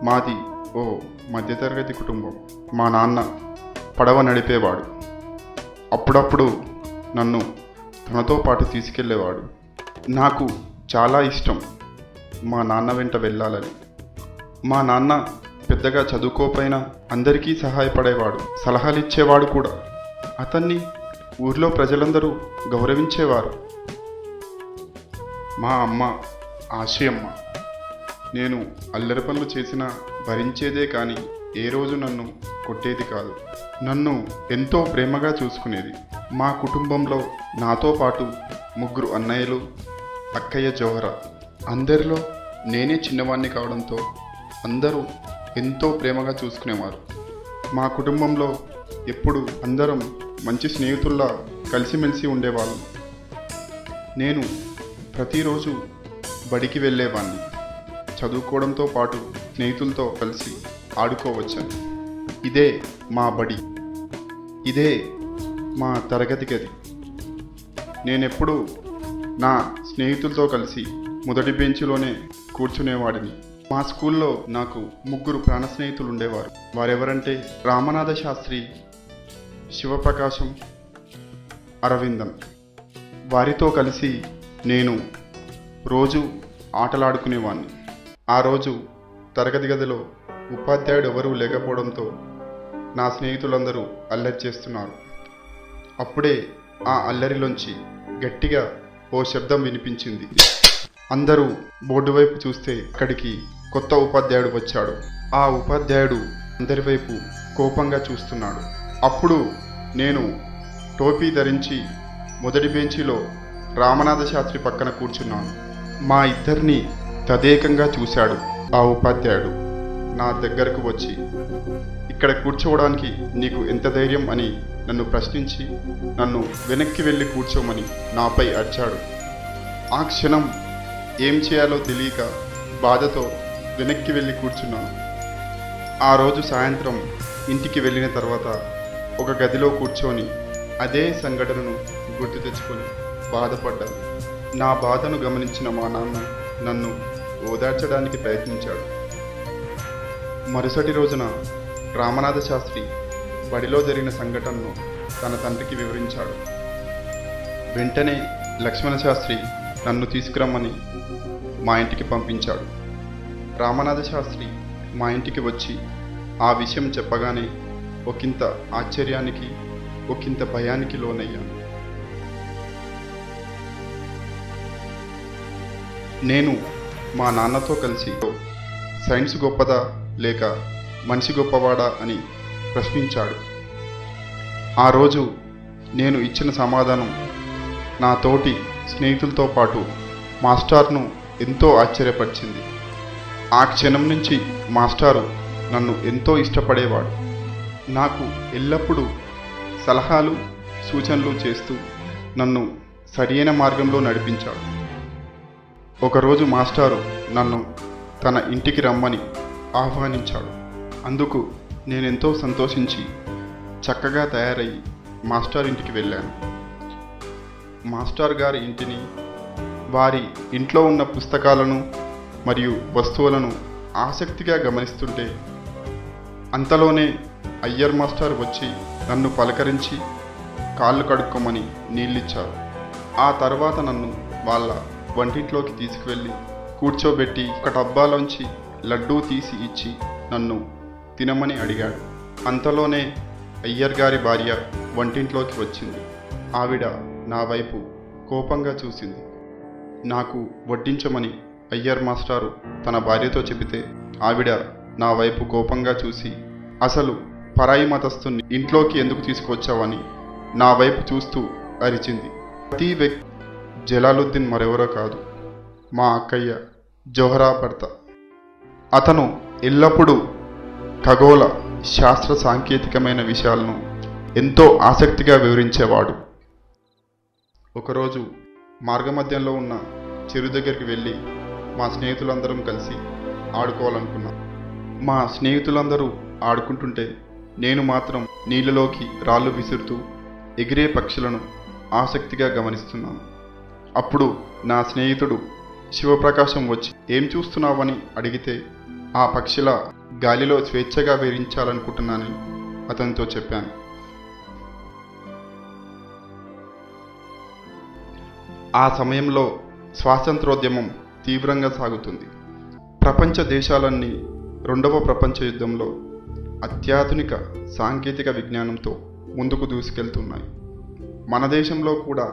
మాది ఓ మధ్యతరగతి కుటుంబం. మా నాన్న పడవ నడిపేవాడు. అప్పుడప్పుడు నన్ను తనతో పాటు తీసుకెళ్ళేవాడు. నాకు చాలా ఇష్టం మా నాన్న వెంట వెళ్ళాలని. మా నాన్న పెద్దగా చదువుకోపోయినా అందరికీ సహాయపడేవాడు, సలహాలు ఇచ్చేవాడు కూడా. అతన్ని ఊర్లో ప్రజలందరూ గౌరవించేవారు. మా అమ్మ ఆశయమ్మ. నేను అల్లరి పనులు చేసినా భరించేదే కానీ ఏ రోజు నన్ను కొట్టేది కాదు. నన్ను ఎంతో ప్రేమగా చూసుకునేది. మా కుటుంబంలో నాతో పాటు 3 అన్నయ్యలు, అక్కయ్య జోహరా. అందరిలో నేనే చిన్నవాణ్ణి కావడంతో అందరూ ఎంతో ప్రేమగా చూసుకునేవారు. మా కుటుంబంలో ఎప్పుడు అందరం మంచి స్నేహితుల్లా కలిసిమెలిసి ఉండేవాళ్ళం. నేను ప్రతిరోజు బడికి వెళ్ళేవాడిని. చదువుకోవడంతో పాటు స్నేహితులతో కలిసి ఆడుకోవచ్చని. ఇదే మా బడి, ఇదే మా తరగతి గది. నేనెప్పుడు నా స్నేహితులతో కలిసి మొదటి బెంచ్లోనే కూర్చునేవాడిని. మా స్కూల్లో నాకు 3 ప్రాణ స్నేహితులు ఉండేవారు. వారెవరంటే రామనాథ శాస్త్రి, శివప్రకాశం, అరవిందన్. వారితో కలిసి నేను రోజు ఆటలాడుకునేవాడిని. ఆ రోజు తరగతి గదిలో ఉపాధ్యాయుడు ఎవరూ లేకపోవడంతో నా స్నేహితులందరూ అల్లరి చేస్తున్నారు. అప్పుడే ఆ అల్లరిలోంచి గట్టిగా ఓ శబ్దం వినిపించింది. అందరూ బోర్డు వైపు చూస్తే అక్కడికి కొత్త ఉపాధ్యాయుడు వచ్చాడు. ఆ ఉపాధ్యాయుడు అందరి వైపు కోపంగా చూస్తున్నాడు. అప్పుడు నేను టోపీ ధరించి మొదటి బెంచిలో రామనాథ శాస్త్రి పక్కన కూర్చున్నాను. మా ఇద్దరిని తదేకంగా చూశాడు. ఆ ఉపాధ్యాయుడు నా దగ్గరకు వచ్చి, ఇక్కడ కూర్చోవడానికి నీకు ఎంత ధైర్యం అని నన్ను ప్రశ్నించి నన్ను వెనక్కి వెళ్ళి కూర్చోమని నాపై అరిచాడు. ఆ క్షణం ఏం చేయాలో తెలియక బాధతో వెనక్కి వెళ్ళి కూర్చున్నాను. ఆ రోజు సాయంత్రం ఇంటికి వెళ్ళిన తర్వాత ఒక గదిలో కూర్చొని అదే సంఘటనను గుర్తు తెచ్చుకొని బాధపడ్డాను. నా బాధను గమనించిన మా నాన్న నన్ను ఓదార్చడానికి ప్రయత్నించాడు. మరుసటి రోజున రామనాథ శాస్త్రి బడిలో జరిగిన సంఘటనను తన తండ్రికి వివరించాడు. వెంటనే లక్ష్మణ శాస్త్రి నన్ను తీసుకురమ్మని మా ఇంటికి పంపించాడు. రామనాథ శాస్త్రి మా ఇంటికి వచ్చి ఆ విషయం చెప్పగానే ఒకంత ఆశ్చర్యానికి, ఒకంత భయానికి లోనయ్యాను. నేను మా నాన్నతో కలిసి సైన్స్ గొప్పదా లేక మనిషి గొప్పవాడా అని ప్రశ్నించాడు. ఆ రోజు నేను ఇచ్చిన సమాధానం నా తోటి స్నేహితులతో పాటు మాస్టార్ను ఎంతో ఆశ్చర్యపరిచింది. ఆ క్షణం నుంచి మాస్టారు నన్ను ఎంతో ఇష్టపడేవాడు. నాకు ఎల్లప్పుడూ సలహాలు, సూచనలు చేస్తూ నన్ను సరైన మార్గంలో నడిపించాడు. ఒకరోజు మాస్టారు నన్ను తన ఇంటికి రమ్మని ఆహ్వానించాడు. అందుకు నేనెంతో సంతోషించి చక్కగా తయారయ్యి మాస్టర్ ఇంటికి వెళ్ళాను. మాస్టర్ గారి ఇంటిని, వారి ఇంట్లో ఉన్న పుస్తకాలను మరియు వస్తువులను ఆసక్తిగా గమనిస్తుంటే అంతలోనే అయ్యర్ మాస్టర్ వచ్చి నన్ను పలకరించి కాళ్ళు కడుక్కోమని నీళ్ళిచ్చారు. ఆ తర్వాత నన్ను వాళ్ళ వంటింట్లోకి తీసుకువెళ్ళి కూర్చోబెట్టి ఒక డబ్బాలోంచి లడ్డూ తీసి ఇచ్చి నన్ను తినమని అడిగాడు. అంతలోనే అయ్యర్ గారి భార్య వంటింట్లోకి వచ్చింది. ఆవిడ నా వైపు కోపంగా చూసింది. నాకు వడ్డించమని అయ్యర్ మాస్టారు తన భార్యతో చెబితే ఆవిడ నా వైపు కోపంగా చూసి, అసలు పరాయి మతస్థుని ఇంట్లోకి ఎందుకు తీసుకొచ్చావని నా వైపు చూస్తూ అరిచింది. ప్రతి వ్యక్తి జలాలుద్దీన్ మరెవరో కాదు, మా అక్కయ్య జోహరా భర్త. అతను ఎల్లప్పుడూ ఖగోళ శాస్త్ర సాంకేతికమైన విషయాలను ఎంతో ఆసక్తిగా వివరించేవాడు. ఒకరోజు మార్గమధ్యంలో ఉన్న చెరువు దగ్గరికి వెళ్ళి మా స్నేహితులందరం కలిసి ఆడుకోవాలనుకున్నాం. మా స్నేహితులందరూ ఆడుకుంటుంటే నేను మాత్రం నీళ్ళలోకి రాళ్ళు విసురుతూ ఎగిరే పక్షులను ఆసక్తిగా గమనిస్తున్నాను. అప్పుడు నా స్నేహితుడు శివప్రకాశం వచ్చి ఏం చూస్తున్నావని అడిగితే ఆ పక్షిలా గాలిలో స్వేచ్ఛగా విహరించాలనుకుంటున్నానని అతనితో చెప్పాను. ఆ సమయంలో స్వాతంత్రోద్యమం తీవ్రంగా సాగుతుంది. ప్రపంచ దేశాలన్నీ రెండవ ప్రపంచ యుద్ధంలో అత్యాధునిక సాంకేతిక విజ్ఞానంతో ముందుకు దూసుకెళ్తున్నాయి. మన దేశంలో కూడా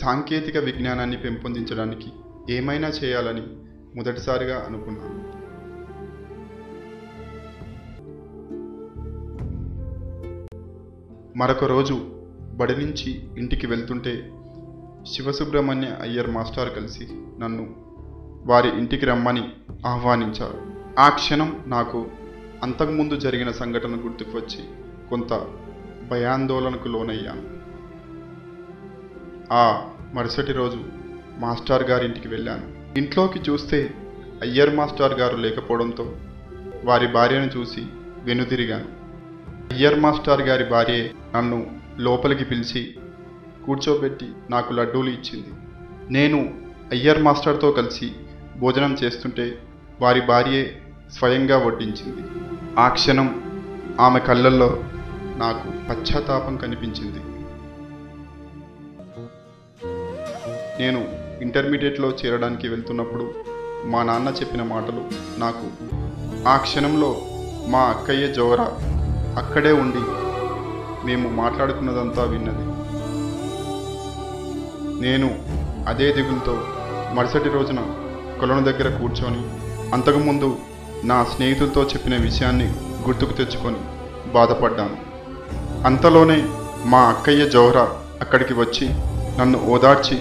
సాంకేతిక విజ్ఞానాన్ని పెంపొందించడానికి ఏమైనా చేయాలని మొదటిసారిగా అనుకున్నాను. మరొక రోజు బడి నుంచి ఇంటికి వెళ్తుంటే శివసుబ్రహ్మణ్య అయ్యర్ మాస్టర్ కలిసి నన్ను వారి ఇంటికి రమ్మని ఆహ్వానించారు. ఆ క్షణం నాకు అంతకుముందు జరిగిన సంఘటన గుర్తుకు వచ్చి కొంత భయాందోళనకు లోనయ్యాను. ఆ మరుసటి రోజు మాస్టర్ గారింటికి వెళ్ళాను. ఇంట్లోకి చూస్తే అయ్యర్ మాస్టర్ గారు లేకపోవడంతో వారి భార్యను చూసి వెనుదిరిగాను. అయ్యర్ మాస్టర్ గారి భార్యే నన్ను లోపలికి పిలిచి కూర్చోబెట్టి నాకు లడ్డూలు ఇచ్చింది. నేను అయ్యర్ మాస్టర్తో కలిసి భోజనం చేస్తుంటే వారి భార్యే స్వయంగా వడ్డించింది. ఆ క్షణం ఆమె కళ్ళల్లో నాకు పశ్చాత్తాపం కనిపించింది. నేను ఇంటర్మీడియట్లో చేరడానికి వెళ్తున్నప్పుడు మా నాన్న చెప్పిన మాటలు నాకు ఆ క్షణంలో మా అక్కయ్య జోహరా అక్కడే ఉండి మేము మాట్లాడుకున్నదంతా విన్నది. నేను అదే దిగులతో మరుసటి రోజున కొలను దగ్గర కూర్చొని అంతకుముందు నా స్నేహితులతో చెప్పిన విషయాన్ని గుర్తుకు తెచ్చుకొని బాధపడ్డాను. అంతలోనే మా అక్కయ్య జోహరా అక్కడికి వచ్చి నన్ను ఓదార్చి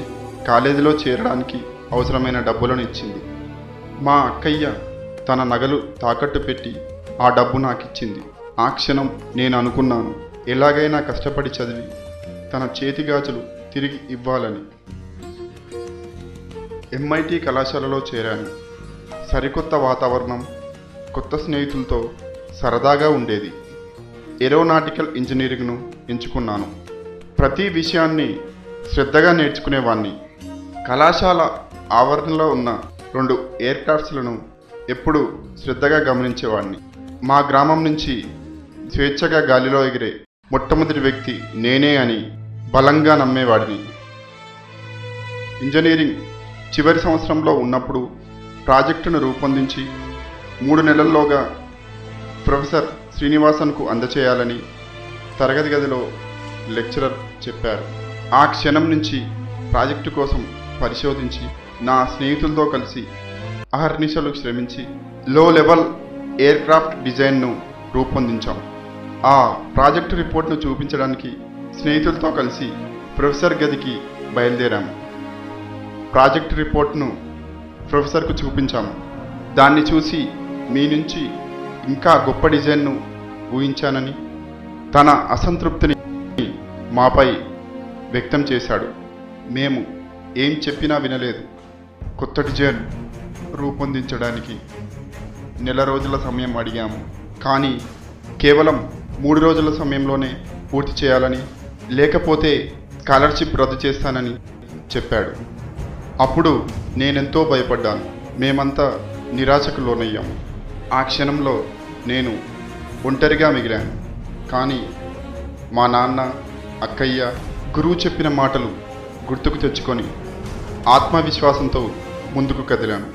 కాలేజీలో చేరడానికి అవసరమైన డబ్బులను ఇచ్చింది. మా అక్కయ్య తన నగలు తాకట్టు పెట్టి ఆ డబ్బు నాకిచ్చింది. ఆ క్షణం నేను అనుకున్నాను, ఎలాగైనా కష్టపడి చదివి తన చేతిగాజులు తిరిగి ఇవ్వాలని. ఎంఐటి కళాశాలలో చేరాను. సరికొత్త వాతావరణం, కొత్త స్నేహితులతో సరదాగా ఉండేది. ఏరోనాటికల్ ఇంజనీరింగ్ను ఎంచుకున్నాను. ప్రతి విషయాన్ని శ్రద్ధగా నేర్చుకునేవాణ్ణి. కళాశాల ఆవరణలో ఉన్న 2 ఎయిర్క్రాఫ్ట్స్లను ఎప్పుడూ శ్రద్ధగా గమనించేవాడిని. మా గ్రామం నుంచి స్వేచ్ఛగా గాలిలో ఎగిరే మొట్టమొదటి వ్యక్తి నేనే అని బలంగా నమ్మేవాడిని. ఇంజనీరింగ్ చివరి సంవత్సరంలో ఉన్నప్పుడు ప్రాజెక్టును రూపొందించి 3 నెలల్లోగా ప్రొఫెసర్ శ్రీనివాసన్కు అందచేయాలని తరగతి గదిలో లెక్చరర్ చెప్పారు. ఆ క్షణం నుంచి ప్రాజెక్టు కోసం పరిశోధించి నా స్నేహితులతో కలిసి అహర్నిశలు శ్రమించి లో లెవెల్ ఎయిర్క్రాఫ్ట్ డిజైన్ను రూపొందించాం. ఆ ప్రాజెక్టు రిపోర్ట్ను చూపించడానికి స్నేహితులతో కలిసి ప్రొఫెసర్ గదికి బయలుదేరాము. ప్రాజెక్టు రిపోర్ట్ను ప్రొఫెసర్కు చూపించాము. దాన్ని చూసి మీ నుంచి ఇంకా గొప్ప డిజైన్ను ఊహించానని తన అసంతృప్తిని మాపై వ్యక్తం చేశాడు. మేము ఏం చెప్పినా వినలేదు. కొత్త డిజైన్ రూపొందించడానికి 1 నెల రోజుల సమయం అడిగాము. కానీ కేవలం 3 రోజుల సమయంలోనే పూర్తి చేయాలని, లేకపోతే స్కాలర్షిప్ రద్దు చేస్తానని చెప్పాడు. అప్పుడు నేనెంతో భయపడ్డాను. మేమంతా నిరాశకు లోనయ్యాము. ఆ క్షణంలో నేను ఒంటరిగా మిగిలాను. కానీ మా నాన్న, అక్కయ్య, గురువు చెప్పిన మాటలు గుర్తుకు తెచ్చుకొని ఆత్మవిశ్వాసంతో ముందుకు కదిలాను.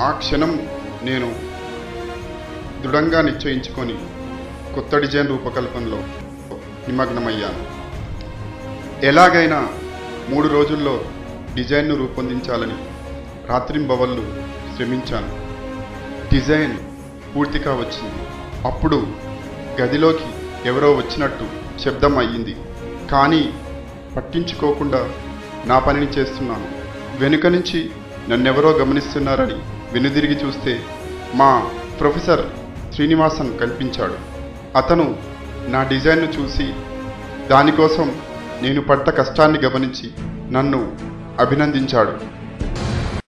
ఆ క్షణం నేను దృఢంగా నిశ్చయించుకొని కొత్త డిజైన్ రూపకల్పనలో నిమగ్నమయ్యాను. ఎలాగైనా 3 రోజుల్లో డిజైన్ను రూపొందించాలని రాత్రింబవళ్ళు శ్రమించాను. డిజైన్ పూర్తిగా వచ్చింది. అప్పుడు గదిలోకి ఎవరో వచ్చినట్టు శబ్దం అయ్యింది. కానీ పట్టించుకోకుండా నా పనిని చేస్తున్నాను. వెనుక నుంచి నన్నెవరో గమనిస్తున్నారని వెనుదిరిగి చూస్తే మా ప్రొఫెసర్ శ్రీనివాసన్ కల్పించాడు. అతను నా డిజైన్ను చూసి దానికోసం నేను పడ్డ కష్టాన్ని గమనించి నన్ను అభినందించాడు.